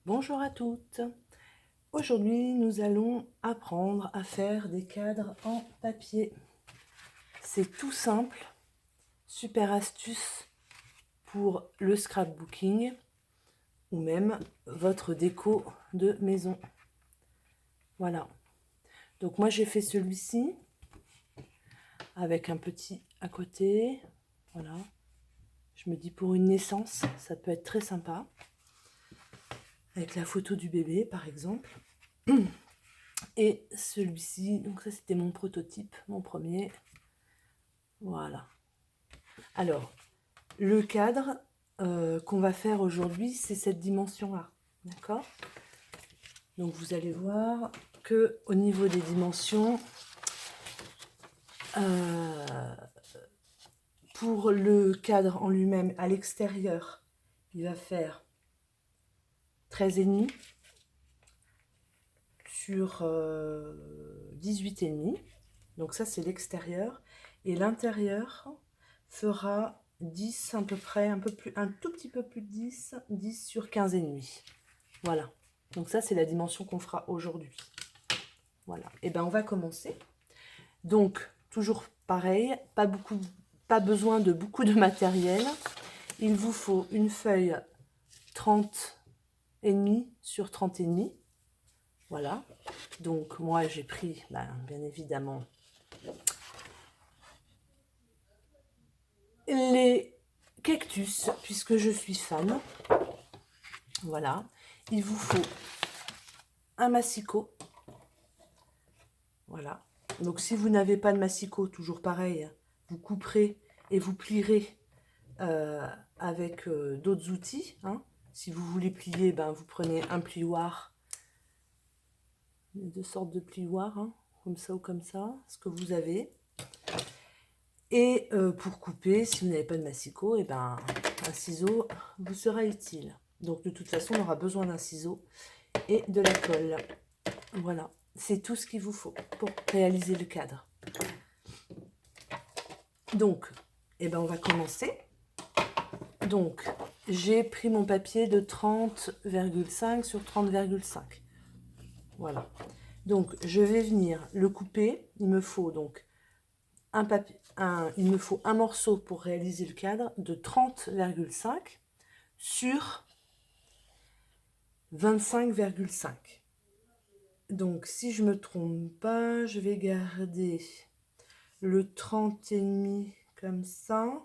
Bonjour à toutes. Aujourd'hui, nous allons apprendre à faire des cadres en papier. C'est tout simple, super astuce pour le scrapbooking ou même votre déco de maison. Voilà. Donc moi, j'ai fait celui-ci avec un petit à côté. Voilà. Je me dis pour une naissance, ça peut être très sympa. Avec la photo du bébé, par exemple. Et celui-ci, donc ça c'était mon prototype, mon premier. Voilà. Alors, le cadre qu'on va faire aujourd'hui, c'est cette dimension-là. D'accord? Donc vous allez voir que au niveau des dimensions, pour le cadre en lui-même, à l'extérieur, il va faire 13,5 sur 18,5. Donc ça c'est l'extérieur. Et l'intérieur fera 10 à peu près, un tout petit peu plus de 10 sur 15,5. Voilà. Donc ça c'est la dimension qu'on fera aujourd'hui. Voilà. Et ben on va commencer. Donc toujours pareil, pas besoin de beaucoup de matériel. Il vous faut une feuille 30,5 sur 30,5. Voilà. Donc moi j'ai pris, bien évidemment, les cactus, puisque je suis fan. Voilà. Il vous faut un massicot. Voilà. Donc si vous n'avez pas de massicot, toujours pareil, vous couperez et vous plierez avec d'autres outils. Hein. Si vous voulez plier, vous prenez un plioir. Il y a deux sortes de plioirs, hein, comme ça ou comme ça, ce que vous avez. Et pour couper, si vous n'avez pas de massicot, un ciseau vous sera utile. Donc de toute façon, on aura besoin d'un ciseau et de la colle. Voilà, c'est tout ce qu'il vous faut pour réaliser le cadre. Donc, on va commencer. Donc, j'ai pris mon papier de 30,5 sur 30,5. Voilà. Donc, je vais venir le couper. Il me faut donc il me faut un morceau pour réaliser le cadre de 30,5 sur 25,5. Donc, si je ne me trompe pas, je vais garder le 30,5 comme ça.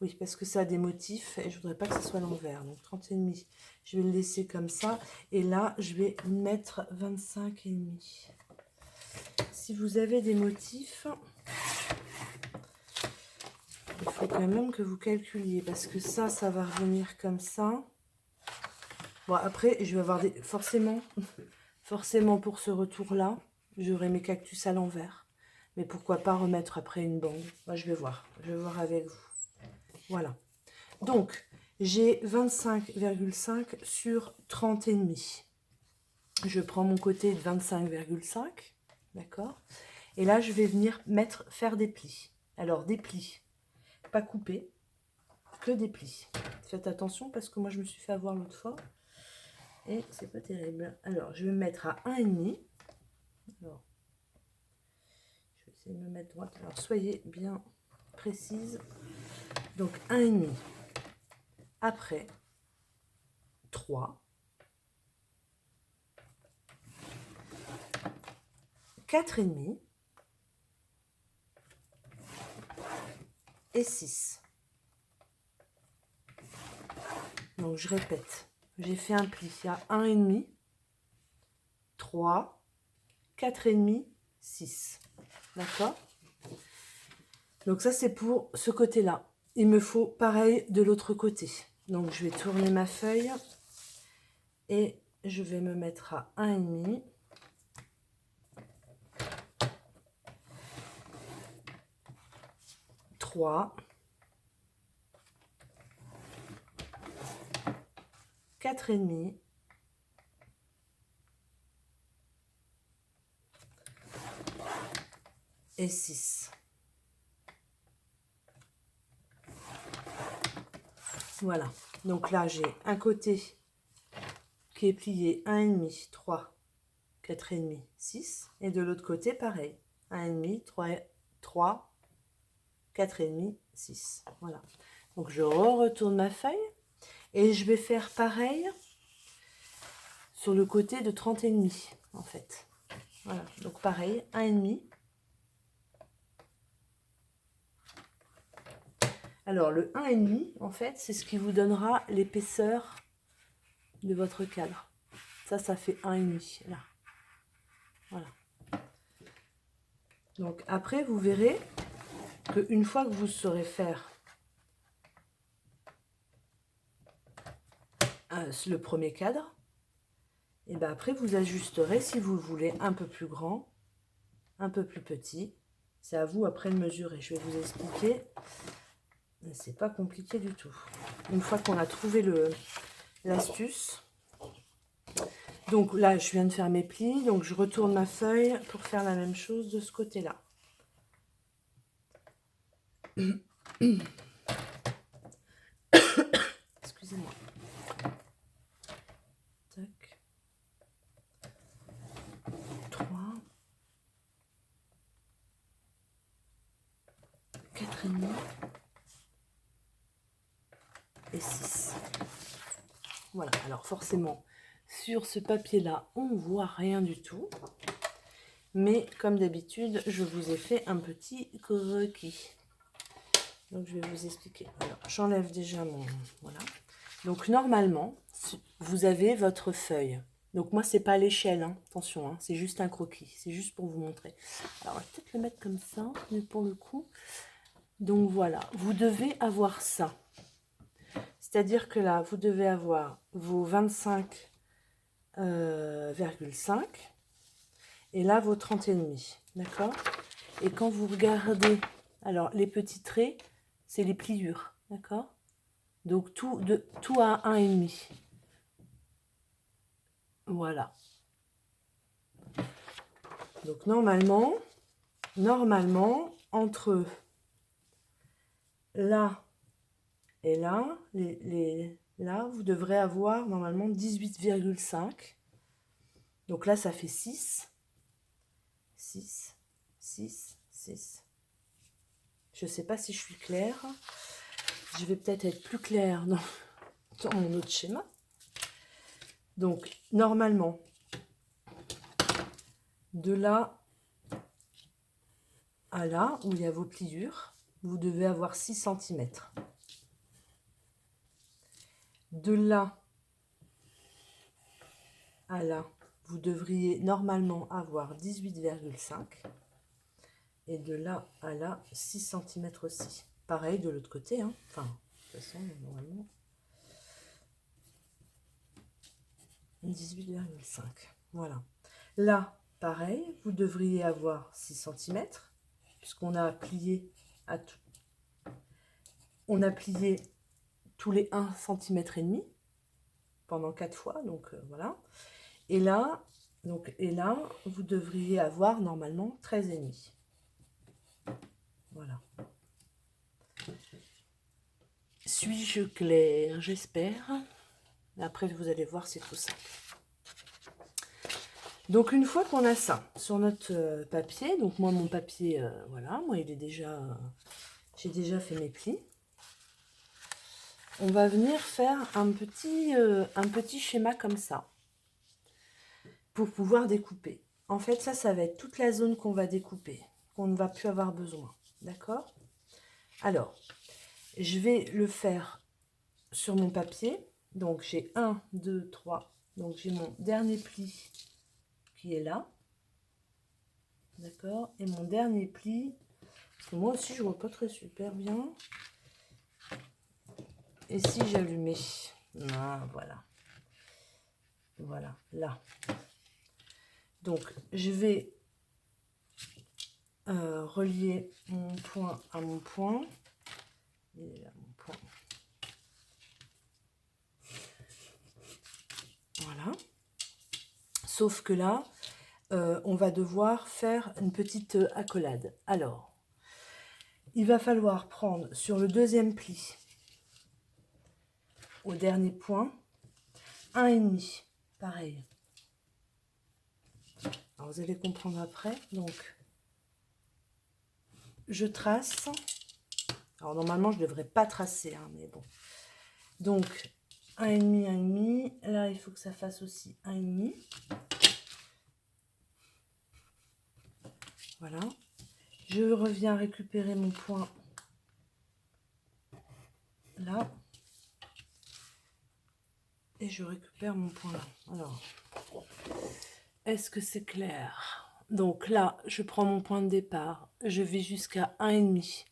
Oui, parce que ça a des motifs et je voudrais pas que ça soit l'envers. Donc 30,5, je vais le laisser comme ça. Et là, je vais mettre 25,5. Si vous avez des motifs, il faut quand même que vous calculiez. Parce que ça va revenir comme ça. Bon, après, je vais avoir des... Forcément pour ce retour-là, j'aurai mes cactus à l'envers. Mais pourquoi pas remettre après une bande? Moi, je vais voir. Je vais voir avec vous. Voilà. Donc, j'ai 25,5 sur 30,5. Je prends mon côté de 25,5. D'accord? Et là, je vais venir faire des plis. Alors, des plis, pas coupés, que des plis. Faites attention parce que moi, je me suis fait avoir l'autre fois. Et c'est pas terrible. Alors, je vais me mettre à 1,5. Alors, je vais essayer de me mettre droite. Alors, soyez bien précise. Donc, 1,5. Après, 3. 4,5. Et 6. Donc, je répète. J'ai fait un pli à 1,5, 3, 4,5, 6. D'accord? Donc ça, c'est pour ce côté-là. Il me faut pareil de l'autre côté. Donc, je vais tourner ma feuille et je vais me mettre à 1,5. 3, 4,5, et 6. Voilà. Donc là, j'ai un côté qui est plié 1,5, 3, 4,5, 6. Et de l'autre côté, pareil. 1,5, 3, 4,5, 6. Voilà. Donc, je retourne ma feuille. Et je vais faire pareil sur le côté de 30,5, en fait. Voilà. Donc, pareil, 1,5. Alors, le 1,5, en fait, c'est ce qui vous donnera l'épaisseur de votre cadre. Ça fait 1,5, là. Voilà. Donc, après, vous verrez qu'une fois que vous saurez faire le premier cadre, et bien après, vous ajusterez si vous le voulez un peu plus grand, un peu plus petit. C'est à vous après de mesurer. Je vais vous expliquer. C'est pas compliqué du tout. Une fois qu'on a trouvé l'astuce. Donc là, je viens de faire mes plis. Donc je retourne ma feuille pour faire la même chose de ce côté-là. Excusez-moi. Tac. 3. 4,5. Et 6. Voilà, alors forcément, sur ce papier-là, on ne voit rien du tout. Mais comme d'habitude, je vous ai fait un petit croquis. Donc, je vais vous expliquer. Alors, j'enlève déjà mon... Voilà. Donc, normalement, vous avez votre feuille. Donc, moi, c'est pas à l'échelle, hein. Attention, hein, c'est juste un croquis. C'est juste pour vous montrer. Alors, on va peut-être le mettre comme ça, mais pour le coup... Donc, voilà. Vous devez avoir ça. C'est-à-dire que là, vous devez avoir vos 25,5 et là, vos 30,5. D'accord? Et quand vous regardez, alors les petits traits, c'est les pliures. D'accord? Donc, tout à 1,5. Voilà. Donc, normalement, entre là et là, là, vous devrez avoir normalement 18,5. Donc là, ça fait 6. 6, 6, 6. Je ne sais pas si je suis claire. Je vais peut-être être plus claire dans mon autre schéma. Donc, normalement, de là à là, où il y a vos pliures, vous devez avoir 6 cm. De là à là, vous devriez normalement avoir 18,5. Et de là à là, 6 cm aussi. Pareil de l'autre côté, hein. Enfin, de toute façon, normalement, 18,5. Voilà. Là, pareil, vous devriez avoir 6 cm, puisqu'on a plié à tout. On a plié tous les 1,5 cm pendant 4 fois, donc voilà. Et là, vous devriez avoir normalement 13,5. Voilà. Suis-je claire? J'espère. Après, vous allez voir, c'est tout simple. Donc, une fois qu'on a ça sur notre papier, donc moi, mon papier, voilà, moi, il est déjà... j'ai déjà fait mes plis. On va venir faire un petit schéma comme ça pour pouvoir découper. En fait, ça va être toute la zone qu'on va découper, qu'on ne va plus avoir besoin. D'accord? Alors, je vais le faire sur mon papier. Donc, j'ai 1, 2, 3. Donc, j'ai mon dernier pli qui est là. D'accord? Et mon dernier pli, parce que moi aussi, je ne vois pas très super bien. Et si j'allumais? Ah, voilà. Voilà, là. Donc, je vais relier mon point à mon point. Il est là, mon point. Voilà. Sauf que là, on va devoir faire une petite accolade. Alors, il va falloir prendre sur le deuxième pli, au dernier point, 1,5. pareil. Alors, vous allez comprendre après. Donc, je trace. Alors, normalement, je ne devrais pas tracer, hein, mais bon. Donc, 1,5, 1,5. Là, il faut que ça fasse aussi 1,5. Voilà. Je reviens récupérer mon point là. Et je récupère mon point là. Alors, est-ce que c'est clair? Donc là, je prends mon point de départ. Je vais jusqu'à 1,5.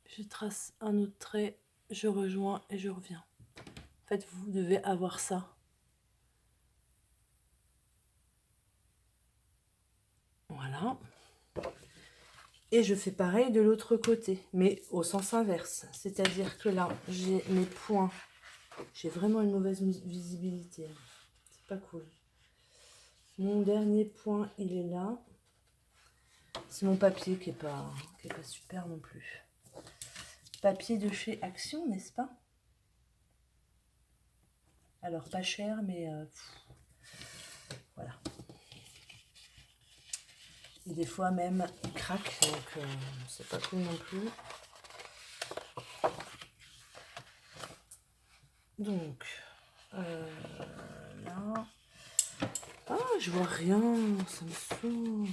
Je trace un autre trait. Je rejoins et je reviens. En fait, vous devez avoir ça. Voilà. Et je fais pareil de l'autre côté, mais au sens inverse. C'est-à-dire que là, j'ai mes points. J'ai vraiment une mauvaise visibilité. C'est pas cool. Mon dernier point, il est là. C'est mon papier qui est pas super non plus. Papier de chez Action, n'est-ce pas? Alors, pas cher, mais voilà. Et des fois même, il craque, donc c'est pas cool non plus. Donc, là... Ah, je vois rien, ça me saoule.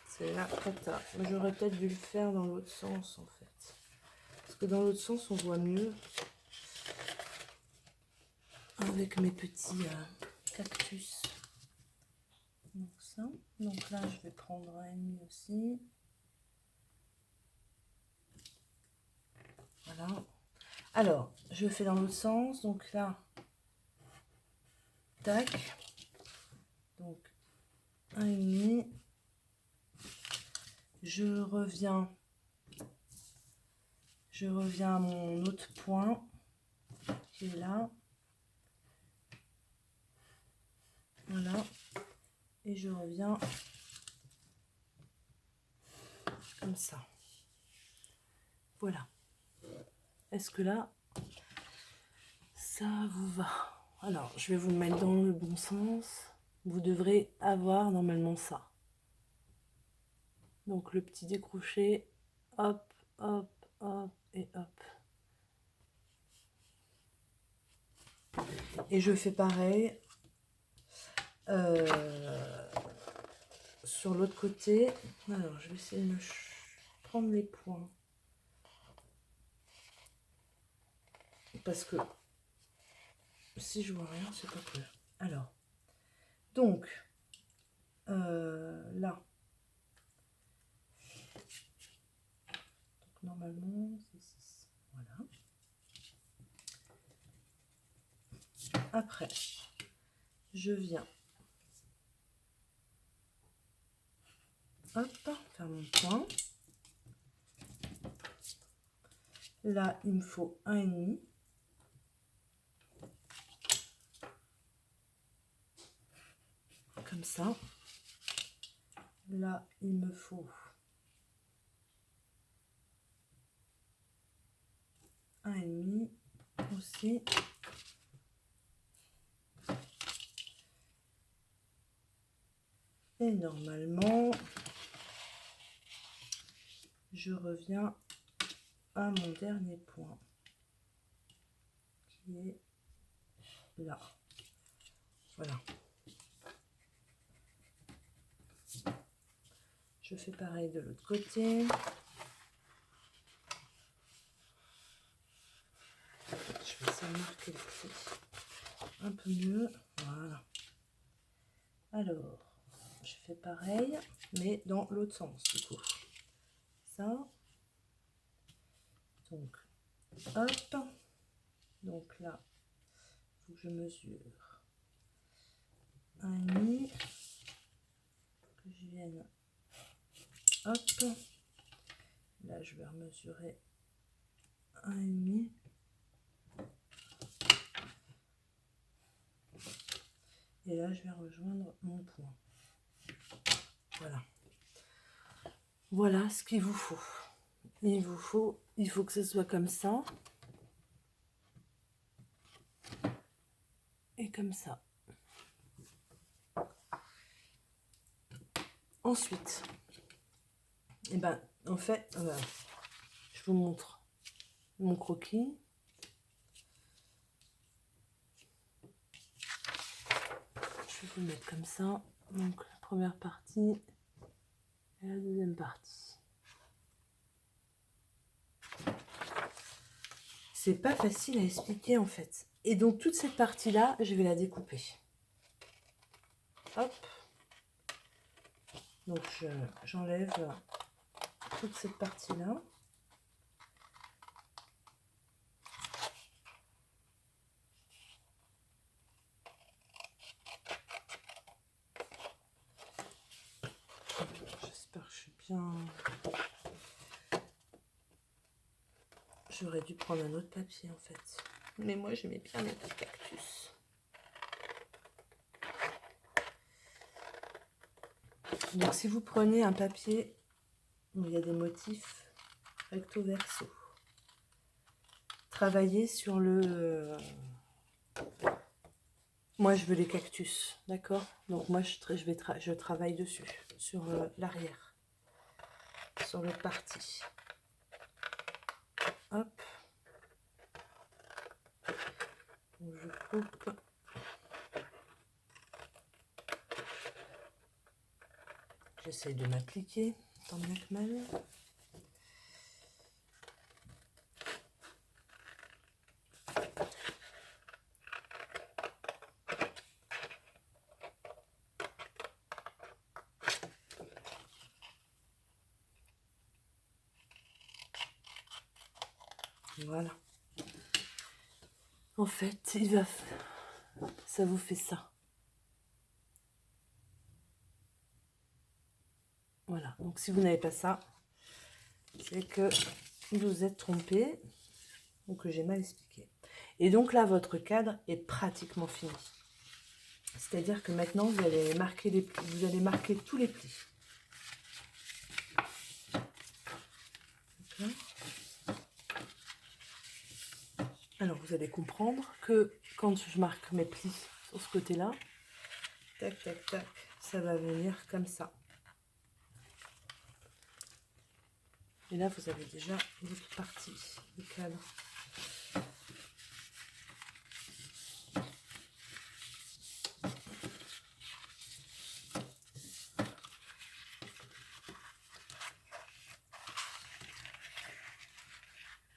C'est la cata. J'aurais peut-être dû le faire dans l'autre sens, en fait. Parce que dans l'autre sens, on voit mieux. Avec mes petits cactus. Donc ça. Donc là, je vais prendre 1,5 aussi. Voilà. Alors, je fais dans l'autre sens. Donc là, tac. Donc, 1,5. Je reviens à mon autre point qui est là. Voilà. Et je reviens comme ça. Voilà. Est-ce que là, ça vous va? Alors, je vais vous mettre dans le bon sens. Vous devrez avoir normalement ça. Donc, le petit décroché, hop, hop, hop et hop. Et je fais pareil sur l'autre côté. Alors, je vais essayer de me prendre les points. Parce que si je vois rien, c'est pas cool. Alors, donc, là. Donc, normalement, c'est 6. Voilà. Après, je viens. Hop, faire mon point. Là, il me faut 1,5. Comme ça. Là, il me faut 1,5 aussi. Et normalement, je reviens à mon dernier point qui est là. Voilà. Je fais pareil de l'autre côté. Je vais essayer de marquer le trait un peu mieux. Voilà. Alors, je fais pareil, mais dans l'autre sens, du coup. Ça. Donc, hop. Donc là, il faut que je mesure 1,5. Que je vienne. Hop. Là, je vais mesurer 1,5. Et là, je vais rejoindre mon point. Voilà. Voilà ce qu'il vous faut. Il vous faut il faut que ce soit comme ça. Et comme ça. Ensuite, et ben, en fait, je vous montre mon croquis. Je vais vous le mettre comme ça. Donc, la première partie et la deuxième partie. C'est pas facile à expliquer en fait. Et donc, toute cette partie-là, je vais la découper. Hop. Donc, j'enlève toute cette partie-là. J'espère que je suis bien... J'aurais dû prendre un autre papier en fait. Mais moi, j'aimais bien les petits cactus. Donc, si vous prenez un papier où il y a des motifs recto verso, travaillez sur le... Moi, je veux les cactus, d'accord? Donc, moi, je travaille dessus, sur l'arrière, sur l'autre partie. Hop. Donc, je coupe. J'essaye de m'appliquer, tant bien que mal. Voilà. En fait, ça vous fait ça. Voilà. Donc, si vous n'avez pas ça, c'est que vous êtes trompé ou que j'ai mal expliqué. Et donc là, votre cadre est pratiquement fini. C'est-à-dire que maintenant, vous allez marquer tous les plis. Alors, vous allez comprendre que quand je marque mes plis sur ce côté-là, tac, tac, tac, ça va venir comme ça. Et là, vous avez déjà votre partie du cadre.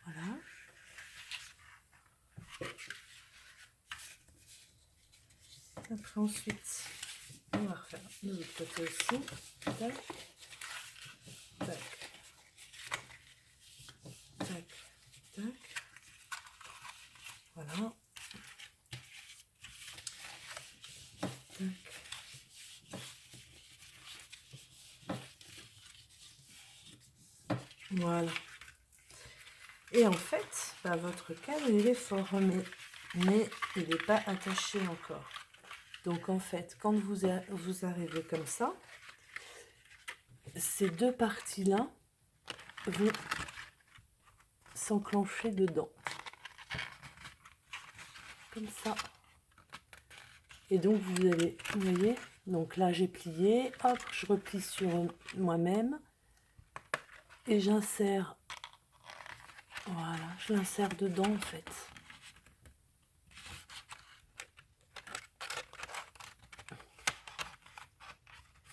Voilà. Après, ensuite, on va refaire de l'autre côté aussi. Tac, tac, tac, tac. Voilà. Tac. Voilà. Et en fait, bah, votre cadre, il est formé, mais il n'est pas attaché encore. Donc en fait, quand vous arrivez comme ça, ces deux parties-là vont s'enclencher dedans. Comme ça. Et donc vous allez, vous voyez, donc là j'ai plié, hop, je replie sur moi-même et j'insère, voilà, je l'insère dedans en fait.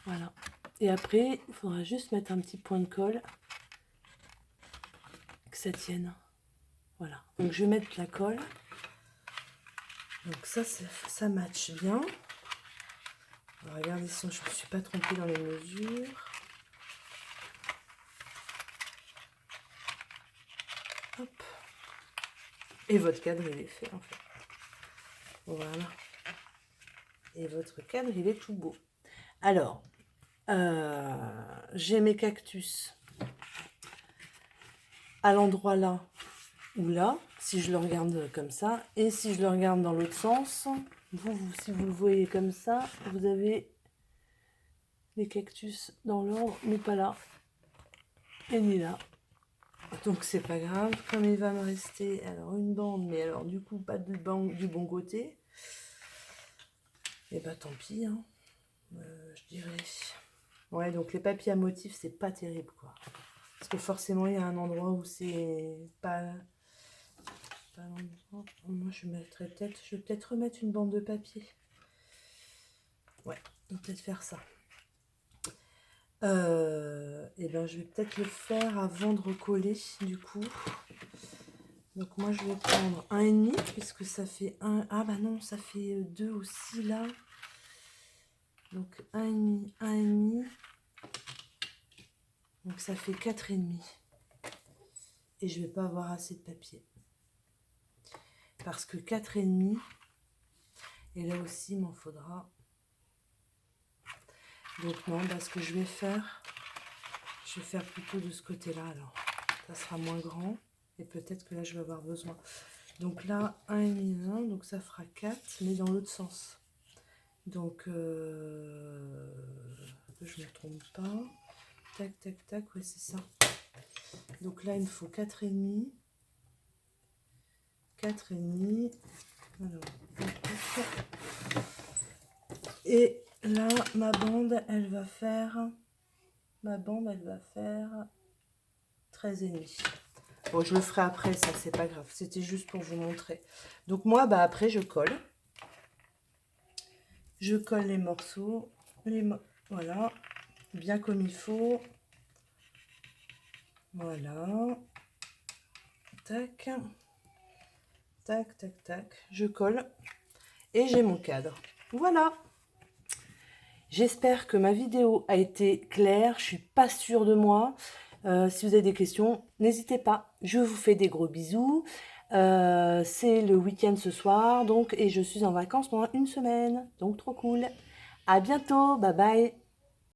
Voilà. Et après, il faudra juste mettre un petit point de colle, que ça tienne. Voilà. Donc je vais mettre la colle. Donc ça matche bien. Alors, regardez si je ne me suis pas trompée dans les mesures. Hop. Et votre cadre, il est fait en fait. Voilà. Et votre cadre, il est tout beau. Alors, j'ai mes cactus à l'endroit là ou là, si je le regarde comme ça. Et si je le regarde dans l'autre sens, si vous le voyez comme ça, vous avez les cactus dans l'ordre, mais pas là, et ni là. Donc c'est pas grave, comme il va me rester alors une bande, mais alors du coup pas de bande du bon côté. Et bah tant pis, hein, je dirais. Ouais, donc les papiers à motifs, c'est pas terrible, quoi. Parce que forcément, il y a un endroit où c'est pas l'endroit. Moi, je vais peut-être remettre une bande de papier. Ouais, on va peut-être faire ça. Et ben, je vais peut-être le faire avant de recoller, du coup. Donc moi, je vais prendre 1,5, puisque ça fait 1... Ah bah non, ça fait 2 aussi, là. Donc 1,5, 1,5. Donc ça fait 4,5. Et je vais pas avoir assez de papier. Parce que 4,5, et là aussi, il m'en faudra. Donc non, bah, ce que je vais faire plutôt de ce côté-là, alors. Ça sera moins grand, et peut-être que là, je vais avoir besoin. Donc là, 1,5, 1, donc ça fera 4, mais dans l'autre sens. Donc, que je ne me trompe pas. Tac, tac, tac, ouais, c'est ça. Donc là, il me faut 4,5. 4,5. Alors, et là, ma bande, elle va faire 13,5. Bon, je le ferai après, ça, c'est pas grave. C'était juste pour vous montrer. Donc moi, bah après, je colle. Je colle les morceaux. Voilà. Bien comme il faut. Voilà. Tac. Tac, tac, tac. Je colle. Et j'ai mon cadre. Voilà. J'espère que ma vidéo a été claire. Je suis pas sûre de moi. Si vous avez des questions, n'hésitez pas. Je vous fais des gros bisous. C'est le week-end ce soir, donc, et je suis en vacances pendant une semaine. Donc trop cool. À bientôt. Bye bye.